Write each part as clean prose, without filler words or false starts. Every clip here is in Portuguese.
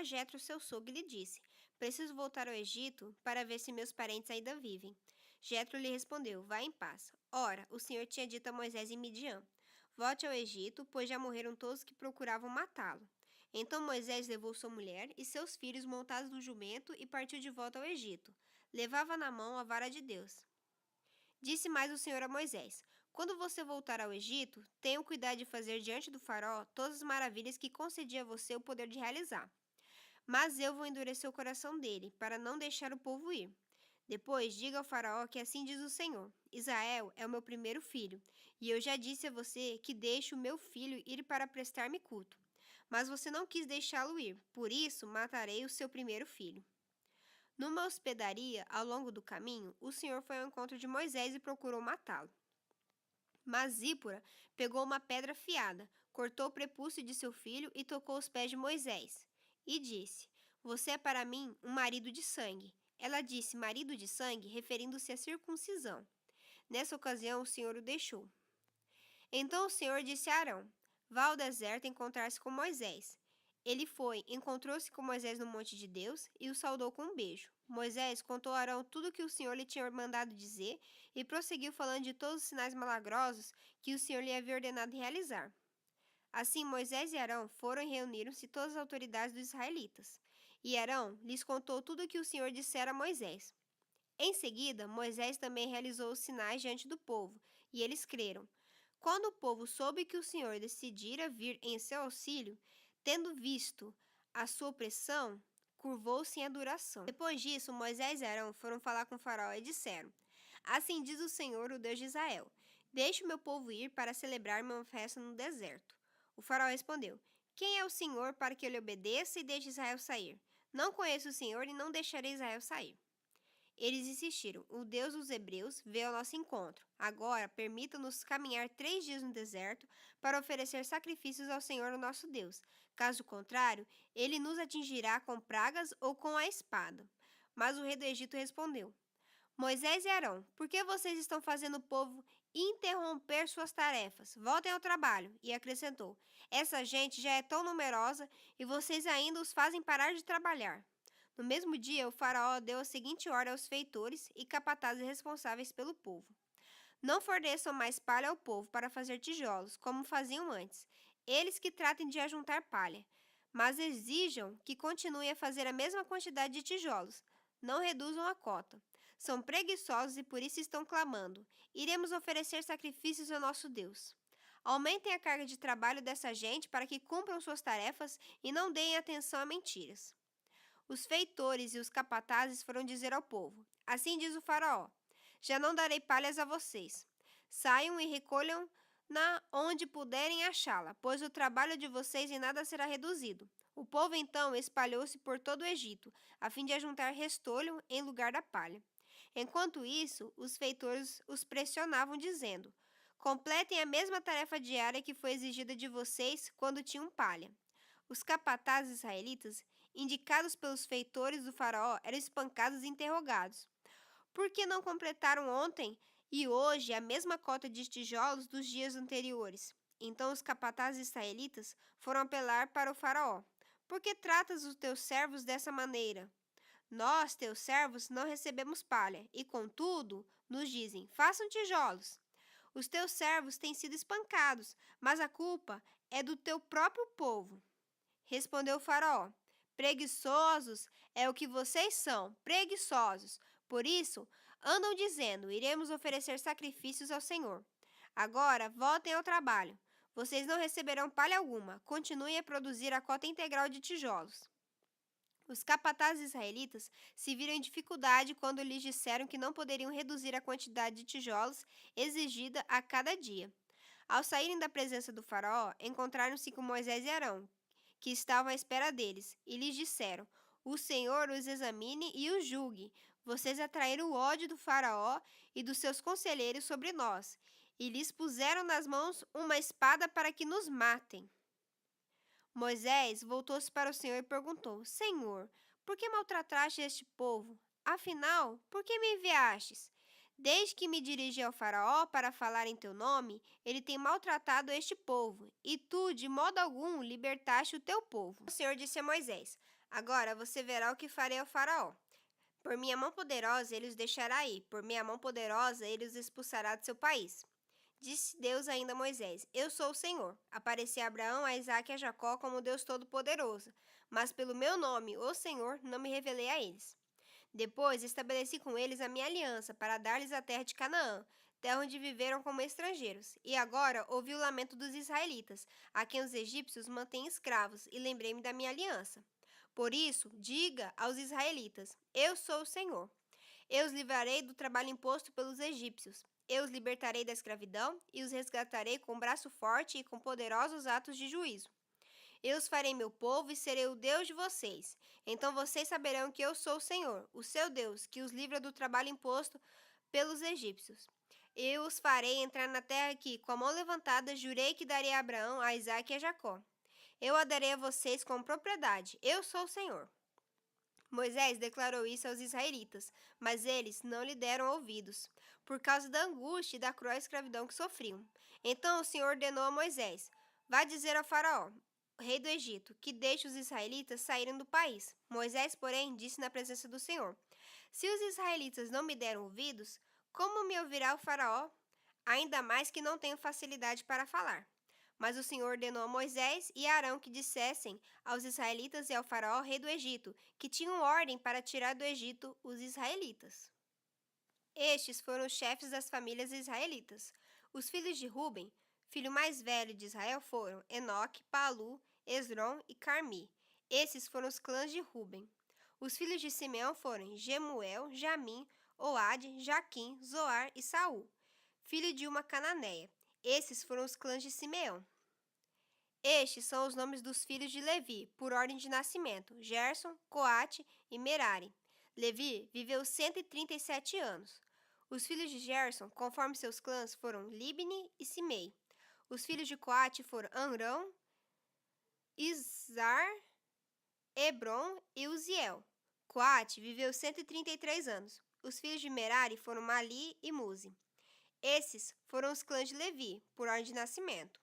Jetro, seu sogro, e lhe disse: Preciso voltar ao Egito para ver se meus parentes ainda vivem. Jetro lhe respondeu: Vá em paz. Ora, o Senhor tinha dito a Moisés em Midian: Volte ao Egito, pois já morreram todos que procuravam matá-lo. Então Moisés levou sua mulher e seus filhos montados no jumento e partiu de volta ao Egito. Levava na mão a vara de Deus. Disse mais o Senhor a Moisés: Quando você voltar ao Egito, tenha cuidado de fazer diante do faraó todas as maravilhas que concedi a você o poder de realizar. Mas eu vou endurecer o coração dele, para não deixar o povo ir. Depois diga ao faraó que assim diz o Senhor: Israel é o meu primeiro filho, e eu já disse a você que deixe o meu filho ir para prestar-me culto. Mas você não quis deixá-lo ir, por isso matarei o seu primeiro filho. Numa hospedaria, ao longo do caminho, o Senhor foi ao encontro de Moisés e procurou matá-lo. Mas Zípora pegou uma pedra afiada, cortou o prepúcio de seu filho e tocou os pés de Moisés. E disse: Você é para mim um marido de sangue. Ela disse marido de sangue, referindo-se à circuncisão. Nessa ocasião, o Senhor o deixou. Então o Senhor disse a Arão: Vá ao deserto encontrar-se com Moisés. Ele foi, encontrou-se com Moisés no monte de Deus e o saudou com um beijo. Moisés contou a Arão tudo o que o Senhor lhe tinha mandado dizer e prosseguiu falando de todos os sinais milagrosos que o Senhor lhe havia ordenado realizar. Assim Moisés e Arão foram e reuniram-se todas as autoridades dos israelitas. E Arão lhes contou tudo o que o Senhor dissera a Moisés. Em seguida, Moisés também realizou os sinais diante do povo, e eles creram. Quando o povo soube que o Senhor decidira vir em seu auxílio, tendo visto a sua opressão, curvou-se em adoração. Depois disso, Moisés e Arão foram falar com o faraó e disseram: Assim diz o Senhor, o Deus de Israel: Deixe o meu povo ir para celebrar uma festa no deserto. O faraó respondeu: Quem é o Senhor para que eu lhe obedeça e deixe Israel sair? Não conheço o Senhor e não deixarei Israel sair. Eles insistiram: O Deus dos Hebreus veio ao nosso encontro. Agora, permita-nos caminhar 3 dias no deserto para oferecer sacrifícios ao Senhor, o nosso Deus. Caso contrário, ele nos atingirá com pragas ou com a espada. Mas o rei do Egito respondeu: Moisés e Arão, por que vocês estão fazendo o povo interromper suas tarefas? Voltem ao trabalho. E acrescentou: Essa gente já é tão numerosa e vocês ainda os fazem parar de trabalhar. No mesmo dia, o faraó deu a seguinte ordem aos feitores e capatazes responsáveis pelo povo: Não forneçam mais palha ao povo para fazer tijolos, como faziam antes. Eles que tratem de ajuntar palha, mas exijam que continuem a fazer a mesma quantidade de tijolos. Não reduzam a cota. São preguiçosos e por isso estão clamando: Iremos oferecer sacrifícios ao nosso Deus. Aumentem a carga de trabalho dessa gente para que cumpram suas tarefas e não deem atenção a mentiras. Os feitores e os capatazes foram dizer ao povo: Assim diz o faraó: Já não darei palhas a vocês. Saiam e recolham-na onde puderem achá-la, pois o trabalho de vocês em nada será reduzido. O povo então espalhou-se por todo o Egito, a fim de ajuntar restolho em lugar da palha. Enquanto isso, os feitores os pressionavam, dizendo: Completem a mesma tarefa diária que foi exigida de vocês quando tinham palha. Os capatazes israelitas, indicados pelos feitores do faraó, eram espancados e interrogados. Por que não completaram ontem e hoje a mesma cota de tijolos dos dias anteriores? Então os capatazes israelitas foram apelar para o faraó. Por que tratas os teus servos dessa maneira? Nós, teus servos, não recebemos palha, e contudo, nos dizem: façam tijolos. Os teus servos têm sido espancados, mas a culpa é do teu próprio povo. Respondeu o faraó: Preguiçosos é o que vocês são, preguiçosos. Por isso, andam dizendo: Iremos oferecer sacrifícios ao Senhor. Agora, voltem ao trabalho. Vocês não receberão palha alguma. Continuem a produzir a cota integral de tijolos. Os capatazes israelitas se viram em dificuldade quando lhes disseram que não poderiam reduzir a quantidade de tijolos exigida a cada dia. Ao saírem da presença do faraó, encontraram-se com Moisés e Arão, que estavam à espera deles, e lhes disseram: O Senhor os examine e os julgue. Vocês atraíram o ódio do faraó e dos seus conselheiros sobre nós, e lhes puseram nas mãos uma espada para que nos matem. Moisés voltou-se para o Senhor e perguntou: Senhor, por que maltrataste este povo? Afinal, por que me enviastes? Desde que me dirigi ao faraó para falar em teu nome, ele tem maltratado este povo, e tu, de modo algum, libertaste o teu povo. O Senhor disse a Moisés: Agora você verá o que farei ao faraó. Por minha mão poderosa ele os deixará ir, por minha mão poderosa ele os expulsará do seu país. Disse Deus ainda a Moisés: Eu sou o Senhor. Apareci a Abraão, a Isaque e a Jacó como Deus Todo-Poderoso, mas pelo meu nome, o Senhor, não me revelei a eles. Depois estabeleci com eles a minha aliança para dar-lhes a terra de Canaã, terra onde viveram como estrangeiros. E agora ouvi o lamento dos israelitas, a quem os egípcios mantêm escravos, e lembrei-me da minha aliança. Por isso, diga aos israelitas: Eu sou o Senhor. Eu os livrarei do trabalho imposto pelos egípcios. Eu os libertarei da escravidão e os resgatarei com braço forte e com poderosos atos de juízo. Eu os farei meu povo e serei o Deus de vocês. Então vocês saberão que eu sou o Senhor, o seu Deus, que os livra do trabalho imposto pelos egípcios. Eu os farei entrar na terra que, com a mão levantada, jurei que darei a Abraão, a Isaque e a Jacó. Eu a darei a vocês como propriedade. Eu sou o Senhor. Moisés declarou isso aos israelitas, mas eles não lhe deram ouvidos, por causa da angústia e da cruel escravidão que sofriam. Então o Senhor ordenou a Moisés: Vá dizer ao Faraó, rei do Egito, que deixe os israelitas saírem do país. Moisés, porém, disse na presença do Senhor: Se os israelitas não me deram ouvidos, como me ouvirá o Faraó? Ainda mais que não tenho facilidade para falar. Mas o Senhor ordenou a Moisés e a Arão que dissessem aos israelitas e ao faraó, rei do Egito, que tinham ordem para tirar do Egito os israelitas. Estes foram os chefes das famílias israelitas. Os filhos de Ruben, filho mais velho de Israel, foram Enoque, Palu, Esrom e Carmi. Esses foram os clãs de Ruben. Os filhos de Simeão foram Gemuel, Jamim, Oade, Jaquim, Zoar e Saul, filho de uma cananeia. Esses foram os clãs de Simeão. Estes são os nomes dos filhos de Levi, por ordem de nascimento: Gerson, Coate e Merari. Levi viveu 137 anos. Os filhos de Gerson, conforme seus clãs, foram Libni e Simei. Os filhos de Coate foram Amrão, Izar, Hebron e Uziel. Coate viveu 133 anos. Os filhos de Merari foram Mali e Muzi. Esses foram os clãs de Levi, por ordem de nascimento.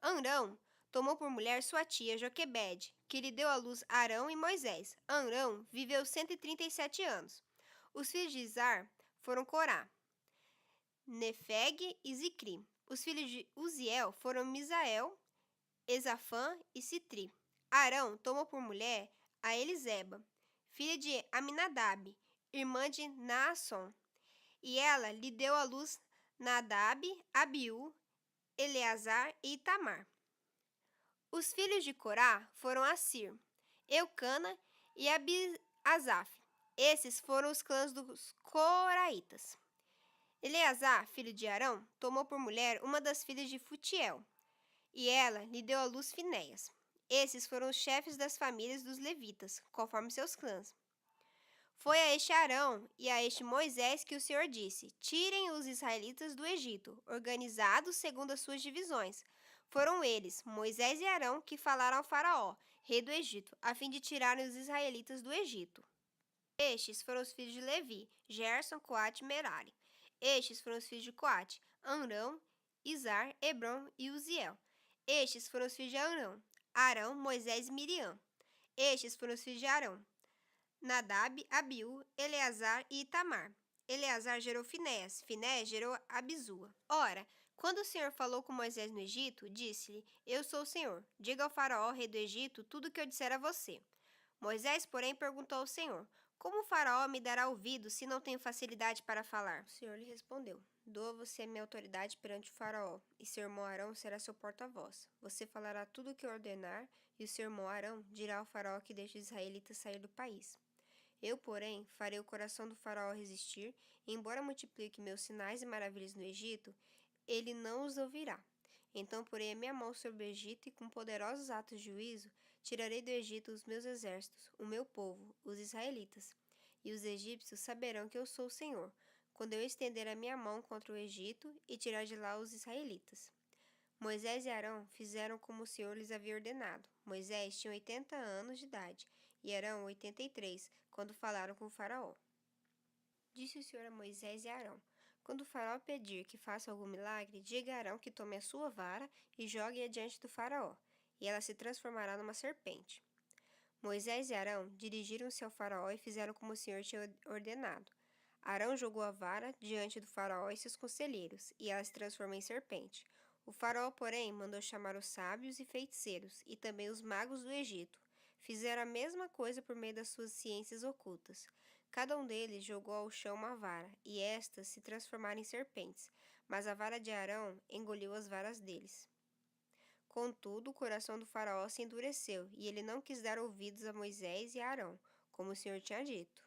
Amrão tomou por mulher sua tia Joquebede, que lhe deu à luz Arão e Moisés. Amrão viveu 137 anos. Os filhos de Izar foram Corá, Nefeg e Zicri. Os filhos de Uziel foram Misael, Ezafã e Citri. Arão tomou por mulher a Eliseba, filha de Aminadab, irmã de Naasson, e ela lhe deu à luz Nadab, Abiú, Eleazar e Itamar. Os filhos de Corá foram Assir, Eucana e Abiasaf. Esses foram os clãs dos Coraitas. Eleazar, filho de Arão, tomou por mulher uma das filhas de Futiel, e ela lhe deu à luz Finéias. Esses foram os chefes das famílias dos levitas, conforme seus clãs. Foi a este Arão e a este Moisés que o Senhor disse: Tirem os israelitas do Egito, organizados segundo as suas divisões. Foram eles, Moisés e Arão, que falaram ao faraó, rei do Egito, a fim de tirarem os israelitas do Egito. Estes foram os filhos de Levi, Gerson, Coate e Merari. Estes foram os filhos de Coate, Amrão, Izar, Hebron e Uziel. Estes foram os filhos de Arão, Moisés e Miriam. Estes foram os filhos de Arão: Nadab, Abiú, Eleazar e Itamar. Eleazar gerou Finéias, Finéias gerou Abisua. Ora, quando o Senhor falou com Moisés no Egito, disse-lhe: Eu sou o Senhor. Diga ao faraó, rei do Egito, tudo o que eu disser a você. Moisés, porém, perguntou ao Senhor: Como o faraó me dará ouvido se não tenho facilidade para falar? O Senhor lhe respondeu: Dou a você a minha autoridade perante o faraó, e seu irmão Arão será seu porta-voz. Você falará tudo o que eu ordenar, e o seu irmão Arão dirá ao faraó que deixe os israelitas sair do país. Eu, porém, farei o coração do faraó resistir, e embora multiplique meus sinais e maravilhas no Egito, ele não os ouvirá. Então porei a minha mão sobre o Egito e com poderosos atos de juízo tirarei do Egito os meus exércitos, o meu povo, os israelitas. E os egípcios saberão que eu sou o Senhor, quando eu estender a minha mão contra o Egito e tirar de lá os israelitas. Moisés e Arão fizeram como o Senhor lhes havia ordenado. Moisés tinha 80 anos de idade e Arão 83, quando falaram com o faraó. Disse o Senhor a Moisés e Arão: Quando o faraó pedir que faça algum milagre, diga a Arão que tome a sua vara e jogue-a diante do faraó, e ela se transformará numa serpente. Moisés e Arão dirigiram-se ao faraó e fizeram como o Senhor tinha ordenado. Arão jogou a vara diante do faraó e seus conselheiros, e ela se transformou em serpente. O faraó, porém, mandou chamar os sábios e feiticeiros, e também os magos do Egito. Fizeram a mesma coisa por meio das suas ciências ocultas. Cada um deles jogou ao chão uma vara, e estas se transformaram em serpentes, mas a vara de Arão engoliu as varas deles. Contudo, o coração do faraó se endureceu, e ele não quis dar ouvidos a Moisés e a Arão, como o Senhor tinha dito.